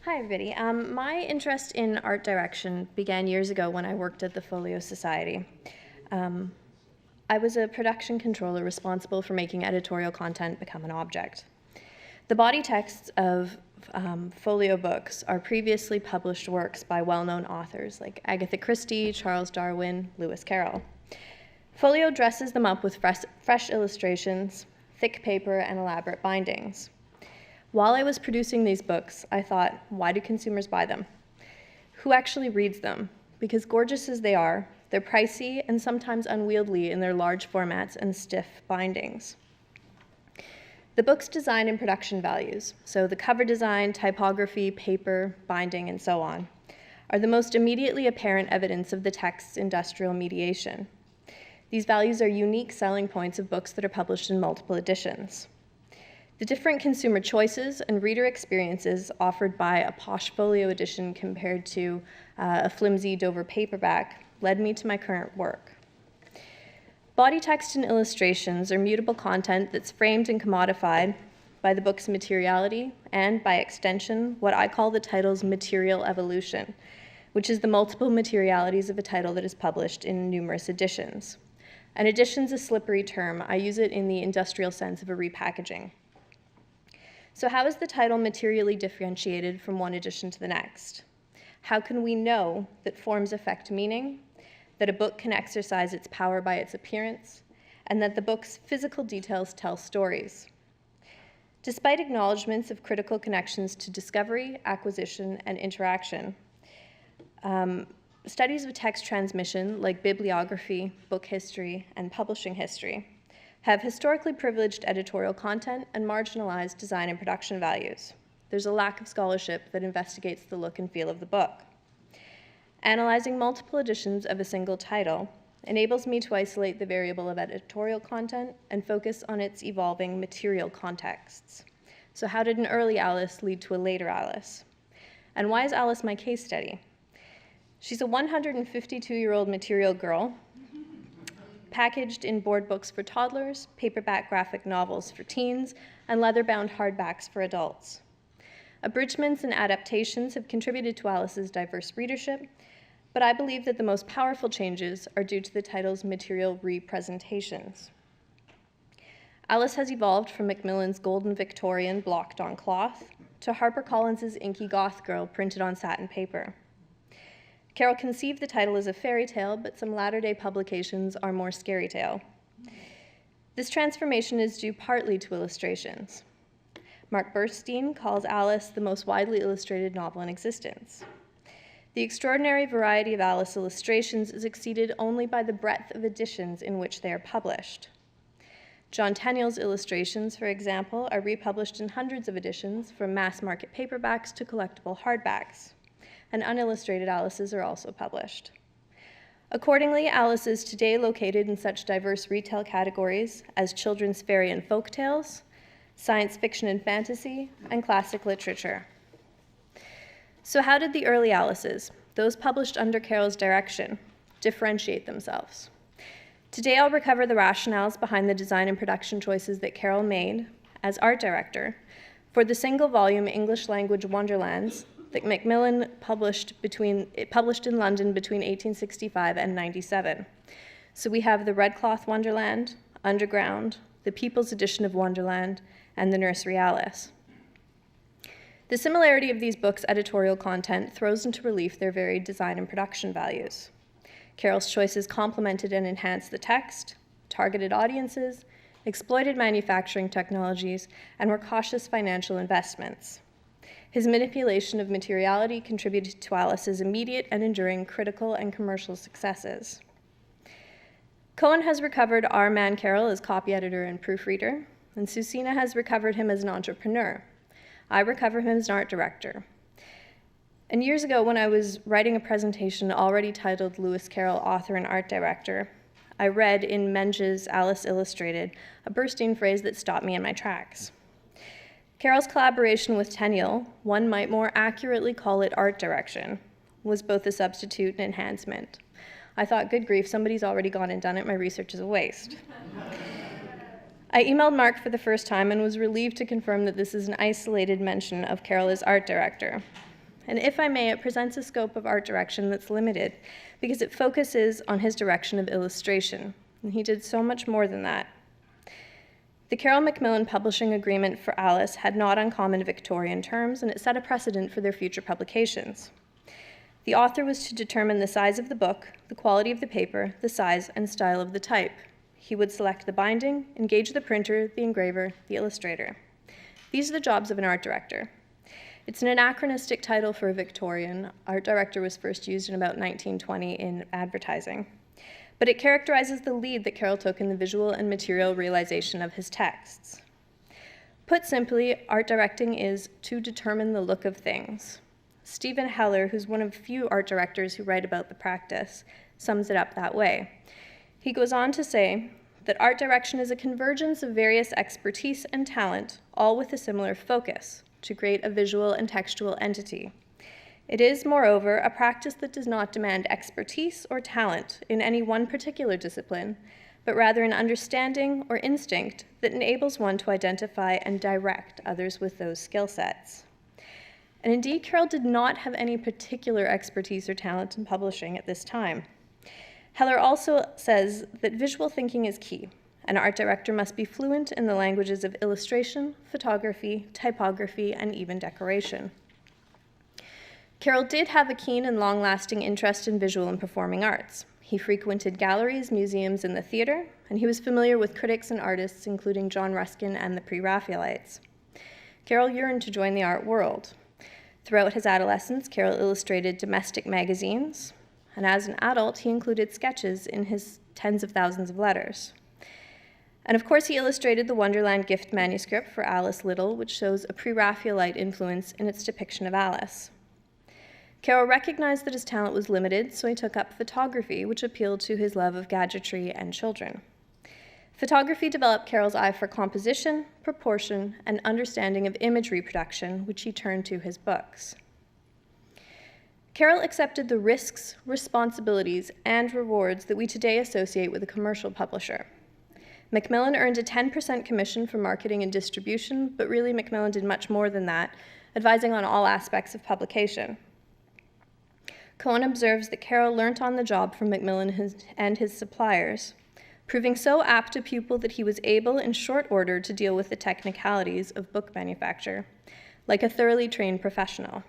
Hi, everybody. My interest in art direction began years ago when I worked at the Folio Society. I was a production controller responsible for making editorial content become an object. The body texts of folio books are previously published works by well-known authors like Agatha Christie, Charles Darwin, Lewis Carroll. Folio dresses them up with fresh illustrations, thick paper, and elaborate bindings. While I was producing these books, I thought, why do consumers buy them? Who actually reads them? Because gorgeous as they are, they're pricey and sometimes unwieldy in their large formats and stiff bindings. The book's design and production values, so the cover design, typography, paper, binding, and so on, are the most immediately apparent evidence of the text's industrial mediation. These values are unique selling points of books that are published in multiple editions. The different consumer choices and reader experiences offered by a posh folio edition compared to a flimsy Dover paperback led me to my current work. Body text and illustrations are mutable content that's framed and commodified by the book's materiality and, by extension, what I call the title's material evolution, which is the multiple materialities of a title that is published in numerous editions. An edition's a slippery term. I use it in the industrial sense of a repackaging. So how is the title materially differentiated from one edition to the next? How can we know that forms affect meaning, that a book can exercise its power by its appearance, and that the book's physical details tell stories? Despite acknowledgments of critical connections to discovery, acquisition, and interaction, studies of text transmission, like bibliography, book history, and publishing history, have historically privileged editorial content and marginalized design and production values. There's a lack of scholarship that investigates the look and feel of the book. Analyzing multiple editions of a single title enables me to isolate the variable of editorial content and focus on its evolving material contexts. So how did an early Alice lead to a later Alice? And why is Alice my case study? She's a 152-year-old material girl, packaged in board books for toddlers, paperback graphic novels for teens, and leather-bound hardbacks for adults. Abridgments and adaptations have contributed to Alice's diverse readership, but I believe that the most powerful changes are due to the title's material representations. Alice has evolved from Macmillan's golden Victorian blocked on cloth to HarperCollins's inky goth girl printed on satin paper. Carroll conceived the title as a fairy tale, but some latter-day publications are more scary tale. This transformation is due partly to illustrations. Mark Burstein calls Alice the most widely illustrated novel in existence. The extraordinary variety of Alice illustrations is exceeded only by the breadth of editions in which they are published. John Tenniel's illustrations, for example, are republished in hundreds of editions, from mass-market paperbacks to collectible hardbacks, and unillustrated Alices are also published. Accordingly, Alice is today located in such diverse retail categories as children's fairy and folk tales, science fiction and fantasy, and classic literature. So how did the early Alices, those published under Carroll's direction, differentiate themselves? Today I'll recover the rationales behind the design and production choices that Carroll made, as art director, for the single-volume English-language Wonderlands that Macmillan published in London between 1865 and 97. So we have the Red Cloth Wonderland, Underground, the People's Edition of Wonderland, and the Nursery Alice. The similarity of these books' editorial content throws into relief their varied design and production values. Carroll's choices complemented and enhanced the text, targeted audiences, exploited manufacturing technologies, and were cautious financial investments. His manipulation of materiality contributed to Alice's immediate and enduring critical and commercial successes. Cohen has recovered our man Carroll as copy editor and proofreader, and Susina has recovered him as an entrepreneur. I recover him as an art director. And years ago, when I was writing a presentation already titled Lewis Carroll, Author and Art Director, I read in Menge's Alice Illustrated a bursting phrase that stopped me in my tracks. Carroll's collaboration with Tenniel, one might more accurately call it art direction, was both a substitute and enhancement. I thought, good grief, somebody's already gone and done it, my research is a waste. I emailed Mark for the first time and was relieved to confirm that this is an isolated mention of Carroll as art director. And if I may, it presents a scope of art direction that's limited because it focuses on his direction of illustration. And he did so much more than that. The Carroll-Macmillan publishing agreement for Alice had not uncommon Victorian terms, and it set a precedent for their future publications. The author was to determine the size of the book, the quality of the paper, the size and style of the type. He would select the binding, engage the printer, the engraver, the illustrator. These are the jobs of an art director. It's an anachronistic title for a Victorian. Art director was first used in about 1920 in advertising. But it characterizes the lead that Carroll took in the visual and material realization of his texts. Put simply, art directing is to determine the look of things. Stephen Heller, who's one of few art directors who write about the practice, sums it up that way. He goes on to say that art direction is a convergence of various expertise and talent, all with a similar focus, to create a visual and textual entity. It is, moreover, a practice that does not demand expertise or talent in any one particular discipline, but rather an understanding or instinct that enables one to identify and direct others with those skill sets. And indeed, Carroll did not have any particular expertise or talent in publishing at this time. Heller also says that visual thinking is key. An art director must be fluent in the languages of illustration, photography, typography, and even decoration. Carroll did have a keen and long-lasting interest in visual and performing arts. He frequented galleries, museums, and the theater, and he was familiar with critics and artists, including John Ruskin and the Pre-Raphaelites. Carroll yearned to join the art world. Throughout his adolescence, Carroll illustrated domestic magazines, and as an adult, he included sketches in his tens of thousands of letters. And of course, he illustrated the Wonderland gift manuscript for Alice Little, which shows a Pre-Raphaelite influence in its depiction of Alice. Carroll recognized that his talent was limited, so he took up photography, which appealed to his love of gadgetry and children. Photography developed Carroll's eye for composition, proportion, and understanding of image reproduction, which he turned to his books. Carroll accepted the risks, responsibilities, and rewards that we today associate with a commercial publisher. Macmillan earned a 10% commission for marketing and distribution, but really Macmillan did much more than that, advising on all aspects of publication. Cohen observes that Carroll learnt on the job from Macmillan and his suppliers, proving so apt a pupil that he was able in short order to deal with the technicalities of book manufacture, like a thoroughly trained professional.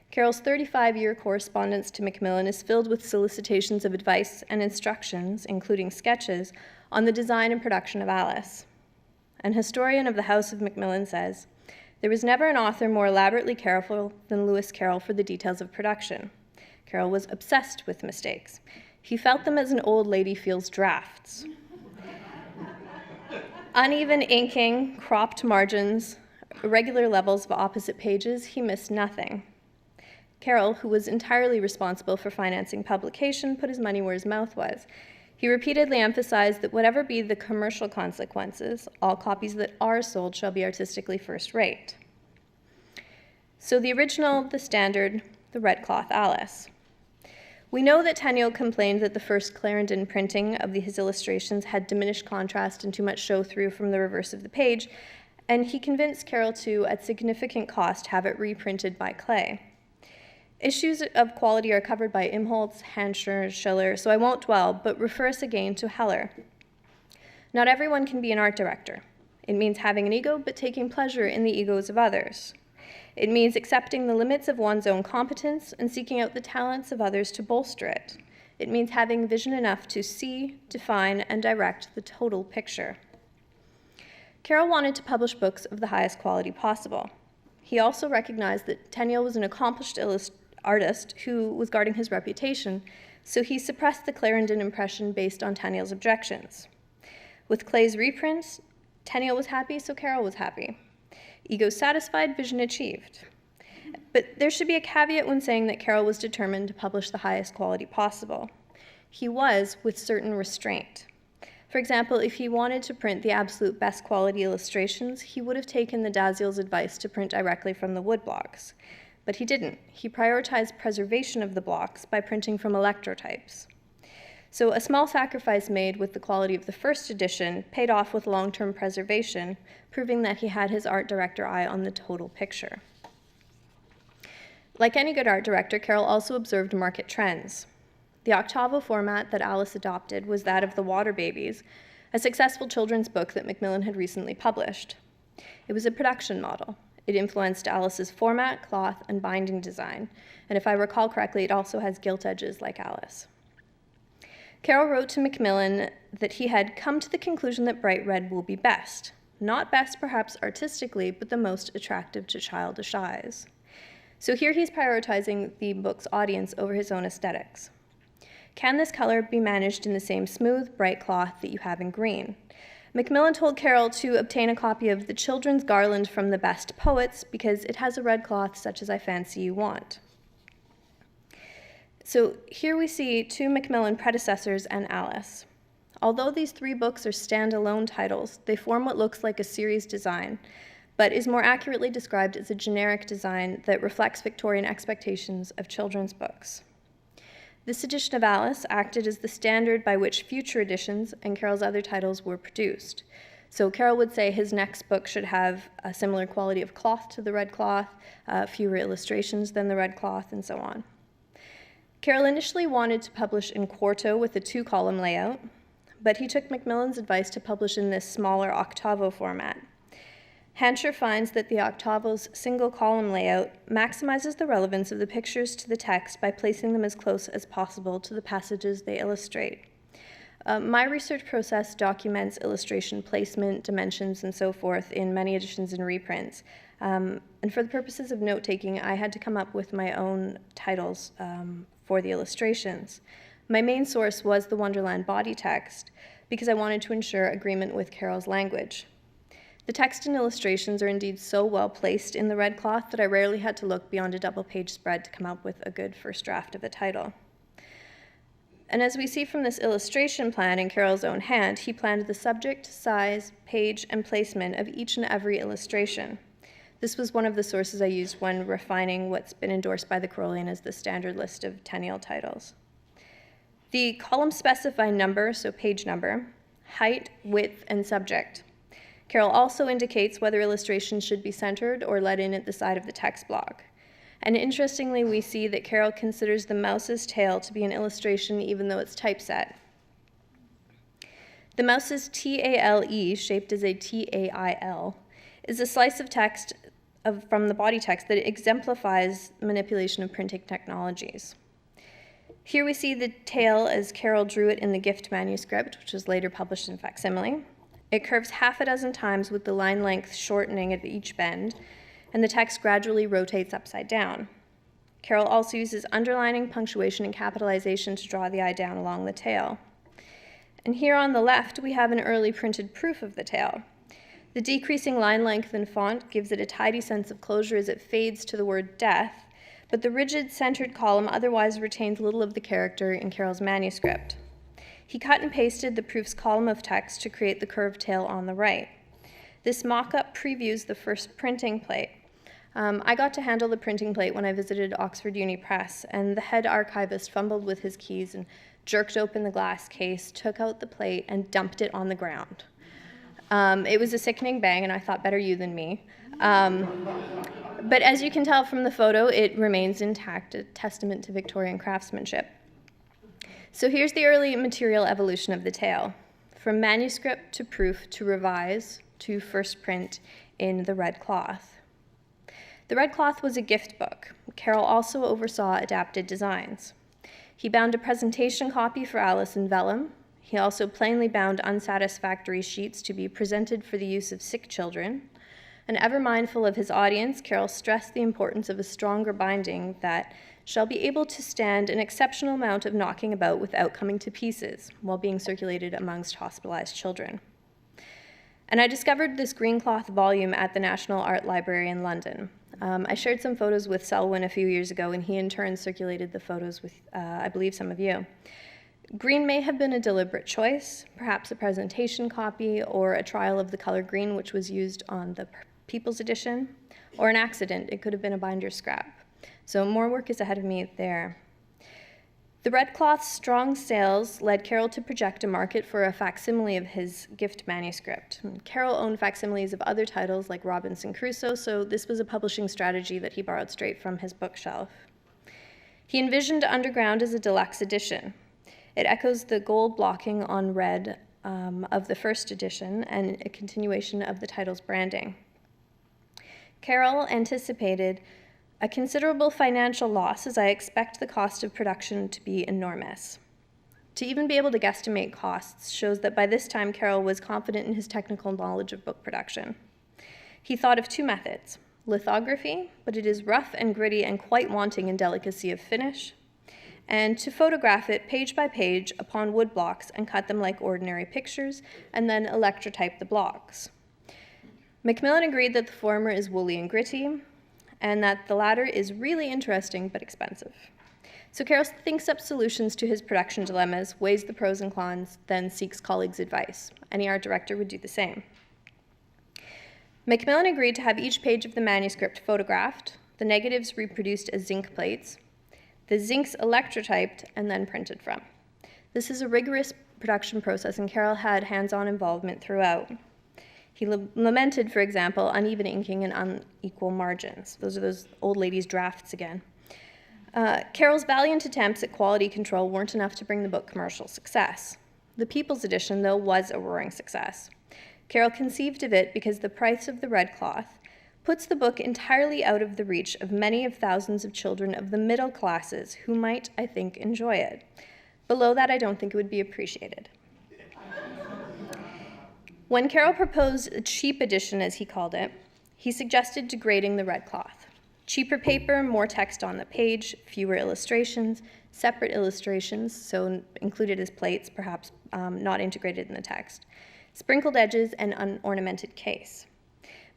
Carroll's 35-year correspondence to Macmillan is filled with solicitations of advice and instructions, including sketches, on the design and production of Alice. An historian of the House of Macmillan says, "There was never an author more elaborately careful than Lewis Carroll for the details of production. Carroll was obsessed with mistakes. He felt them as an old lady feels drafts. Uneven inking, cropped margins, irregular levels of opposite pages, he missed nothing." Carroll, who was entirely responsible for financing publication, put his money where his mouth was. He repeatedly emphasized that whatever be the commercial consequences, all copies that are sold shall be artistically first-rate. So the original, the standard, the red cloth Alice. We know that Tenniel complained that the first Clarendon printing of his illustrations had diminished contrast and too much show-through from the reverse of the page, and he convinced Carroll to, at significant cost, have it reprinted by Clay. Issues of quality are covered by Imholtz, Hanscher, Schiller, so I won't dwell, but refer us again to Heller. Not everyone can be an art director. It means having an ego, but taking pleasure in the egos of others. It means accepting the limits of one's own competence and seeking out the talents of others to bolster it. It means having vision enough to see, define, and direct the total picture. Carroll wanted to publish books of the highest quality possible. He also recognized that Tenniel was an accomplished artist who was guarding his reputation, so he suppressed the Clarendon impression based on Tenniel's objections. With Clay's reprints, Tenniel was happy, so Carroll was happy. Ego satisfied, vision achieved. But there should be a caveat when saying that Carroll was determined to publish the highest quality possible. He was with certain restraint. For example, if he wanted to print the absolute best quality illustrations, he would have taken the Daziel's advice to print directly from the woodblocks. But he didn't. He prioritized preservation of the blocks by printing from electrotypes. So a small sacrifice made with the quality of the first edition paid off with long-term preservation, proving that he had his art director eye on the total picture. Like any good art director, Carroll also observed market trends. The octavo format that Alice adopted was that of The Water Babies, a successful children's book that Macmillan had recently published. It was a production model. It influenced Alice's format, cloth, and binding design, and if I recall correctly, it also has gilt edges like Alice. Carroll wrote to Macmillan that he had come to the conclusion that bright red will be best. Not best perhaps artistically, but the most attractive to childish eyes. So here he's prioritizing the book's audience over his own aesthetics. Can this color be managed in the same smooth, bright cloth that you have in green? Macmillan told Carroll to obtain a copy of The Children's Garland from the Best Poets because it has a red cloth such as I fancy you want. So here we see two Macmillan predecessors and Alice. Although these three books are standalone titles, they form what looks like a series design, but is more accurately described as a generic design that reflects Victorian expectations of children's books. This edition of Alice acted as the standard by which future editions and Carroll's other titles were produced. So Carroll would say his next book should have a similar quality of cloth to the red cloth, fewer illustrations than the red cloth, and so on. Carroll initially wanted to publish in quarto with a 2-column layout, but he took Macmillan's advice to publish in this smaller octavo format. Hansher finds that the octavo's single-column layout maximizes the relevance of the pictures to the text by placing them as close as possible to the passages they illustrate. My research process documents illustration placement, dimensions, and so forth in many editions and reprints. And for the purposes of note-taking, I had to come up with my own titles for the illustrations. My main source was the Wonderland body text because I wanted to ensure agreement with Carroll's language. The text and illustrations are indeed so well placed in the red cloth that I rarely had to look beyond a double-page spread to come up with a good first draft of the title. And as we see from this illustration plan in Carroll's own hand, he planned the subject, size, page, and placement of each and every illustration. This was one of the sources I used when refining what's been endorsed by the Carrollian as the standard list of tennial titles. The columns specify number, so page number, height, width, and subject. Carroll also indicates whether illustrations should be centered or let in at the side of the text block. And interestingly, we see that Carroll considers the mouse's tail to be an illustration even though it's typeset. The mouse's T-A-L-E, shaped as a T-A-I-L, is a slice of text from the body text that exemplifies manipulation of printing technologies. Here we see the tail as Carroll drew it in the Gift manuscript, which was later published in facsimile. It curves half a dozen times with the line length shortening at each bend, and the text gradually rotates upside down. Carroll also uses underlining, punctuation, and capitalization to draw the eye down along the tail. And here on the left, we have an early printed proof of the tail. The decreasing line length and font gives it a tidy sense of closure as it fades to the word death, but the rigid centered column otherwise retains little of the character in Carroll's manuscript. He cut and pasted the proof's column of text to create the curved tail on the right. This mock-up previews the first printing plate. I got to handle the printing plate when I visited Oxford Uni Press, and the head archivist fumbled with his keys and jerked open the glass case, took out the plate, and dumped it on the ground. It was a sickening bang, and I thought, better you than me. But as you can tell from the photo, it remains intact, a testament to Victorian craftsmanship. So here's the early material evolution of the tale, from manuscript to proof to revise to first print in the red cloth. The red cloth was a gift book. Carroll also oversaw adapted designs. He bound a presentation copy for Alice in vellum. He also plainly bound unsatisfactory sheets to be presented for the use of sick children. And ever mindful of his audience, Carroll stressed the importance of a stronger binding that shall be able to stand an exceptional amount of knocking about without coming to pieces while being circulated amongst hospitalized children. And I discovered this green cloth volume at the National Art Library in London. I shared some photos with Selwyn a few years ago, and he in turn circulated the photos with, I believe, some of you. Green may have been a deliberate choice, perhaps a presentation copy or a trial of the color green, which was used on the People's Edition, or an accident. It could have been a binder scrap. So more work is ahead of me there. The red cloth's strong sales led Carroll to project a market for a facsimile of his gift manuscript. Carroll owned facsimiles of other titles like Robinson Crusoe, so this was a publishing strategy that he borrowed straight from his bookshelf. He envisioned Underground as a deluxe edition. It echoes the gold blocking on red of the first edition and a continuation of the title's branding. Carroll anticipated a considerable financial loss, as I expect the cost of production to be enormous. To even be able to guesstimate costs shows that by this time Carroll was confident in his technical knowledge of book production. He thought of two methods: lithography, but it is rough and gritty and quite wanting in delicacy of finish, and to photograph it page by page upon wood blocks and cut them like ordinary pictures, and then electrotype the blocks. Macmillan agreed that the former is woolly and gritty, and that the latter is really interesting but expensive. So Carroll thinks up solutions to his production dilemmas, weighs the pros and cons, then seeks colleagues' advice. Any art director would do the same. Macmillan agreed to have each page of the manuscript photographed, the negatives reproduced as zinc plates, the zincs electrotyped, and then printed from. This is a rigorous production process, and Carroll had hands-on involvement throughout. He lamented, for example, uneven inking and unequal margins. Those are those old ladies' drafts again. Carroll's valiant attempts at quality control weren't enough to bring the book commercial success. The People's Edition, though, was a roaring success. Carroll conceived of it because the price of the red cloth puts the book entirely out of the reach of many of thousands of children of the middle classes who might, I think, enjoy it. Below that, I don't think it would be appreciated. When Carroll proposed a cheap edition, as he called it, he suggested degrading the red cloth. Cheaper paper, more text on the page, fewer illustrations, separate illustrations, so included as plates, perhaps not integrated in the text, sprinkled edges, and unornamented case.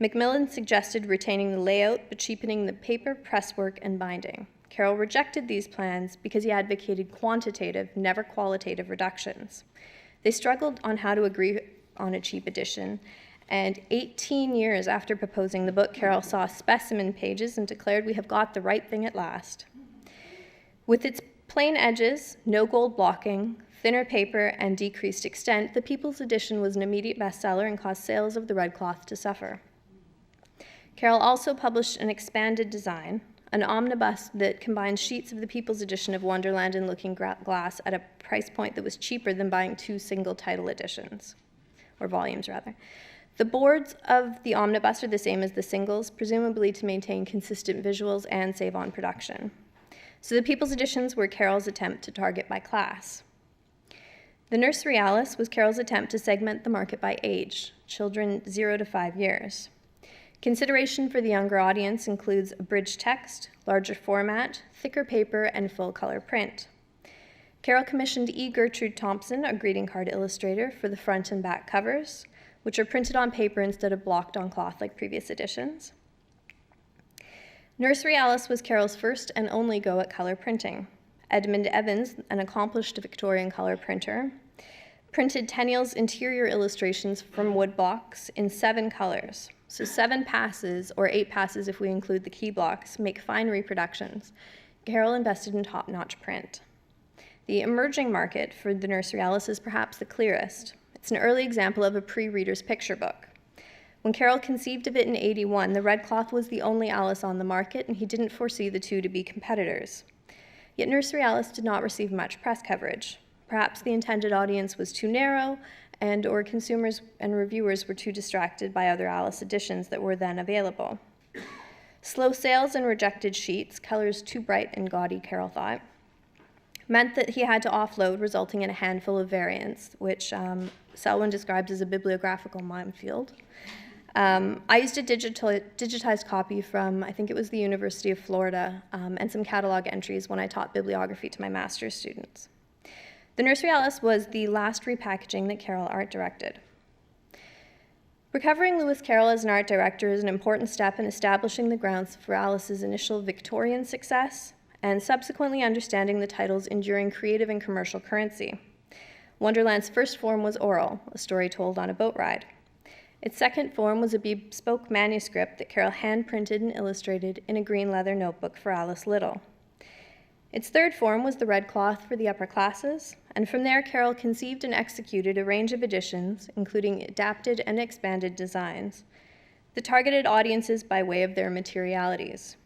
Macmillan suggested retaining the layout but cheapening the paper, presswork, and binding. Carroll rejected these plans because he advocated quantitative, never qualitative reductions. They struggled on how to agree on a cheap edition, and 18 years after proposing the book, Carroll saw specimen pages and declared, "We have got the right thing at last." With its plain edges, no gold blocking, thinner paper, and decreased extent, the People's Edition was an immediate bestseller and caused sales of the red cloth to suffer. Carroll also published an expanded design, an omnibus that combines sheets of the People's Edition of Wonderland and Looking Glass at a price point that was cheaper than buying two single title editions. Or volumes, rather. The boards of the omnibus are the same as the singles, presumably to maintain consistent visuals and save on production. So the People's Editions were Carroll's attempt to target by class. The Nursery Alice was Carroll's attempt to segment the market by age, children 0 to 5 years. Consideration for the younger audience includes abridged text, larger format, thicker paper, and full-color print. Carroll commissioned E. Gertrude Thompson, a greeting card illustrator, for the front and back covers, which are printed on paper instead of blocked on cloth like previous editions. Nursery Alice was Carroll's first and only go at color printing. Edmund Evans, an accomplished Victorian color printer, printed Tenniel's interior illustrations from wood blocks in 7 colors. So 7 passes, or 8 passes if we include the key blocks, make fine reproductions. Carroll invested in top-notch print. The emerging market for the Nursery Alice is perhaps the clearest. It's an early example of a pre-reader's picture book. When Carroll conceived of it in '81, the red cloth was the only Alice on the market, and he didn't foresee the two to be competitors. Yet Nursery Alice did not receive much press coverage. Perhaps the intended audience was too narrow, or consumers and reviewers were too distracted by other Alice editions that were then available. Slow sales and rejected sheets, colors too bright and gaudy, Carroll thought, meant that he had to offload, resulting in a handful of variants, which Selwyn describes as a bibliographical minefield. I used a digitized copy from, I think it was the University of Florida, and some catalog entries when I taught bibliography to my master's students. The Nursery Alice was the last repackaging that Carroll art directed. Recovering Lewis Carroll as an art director is an important step in establishing the grounds for Alice's initial Victorian success, and subsequently understanding the title's enduring creative and commercial currency. Wonderland's first form was oral, a story told on a boat ride. Its second form was a bespoke manuscript that Carroll hand-printed and illustrated in a green leather notebook for Alice Little. Its third form was the red cloth for the upper classes, and from there Carroll conceived and executed a range of editions, including adapted and expanded designs, that targeted audiences by way of their materialities.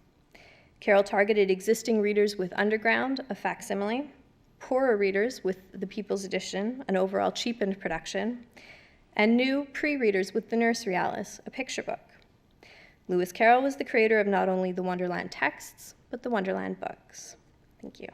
Carroll targeted existing readers with Underground, a facsimile, poorer readers with the People's Edition, an overall cheapened production, and new pre-readers with the Nursery Alice, a picture book. Lewis Carroll was the creator of not only the Wonderland texts, but the Wonderland books. Thank you.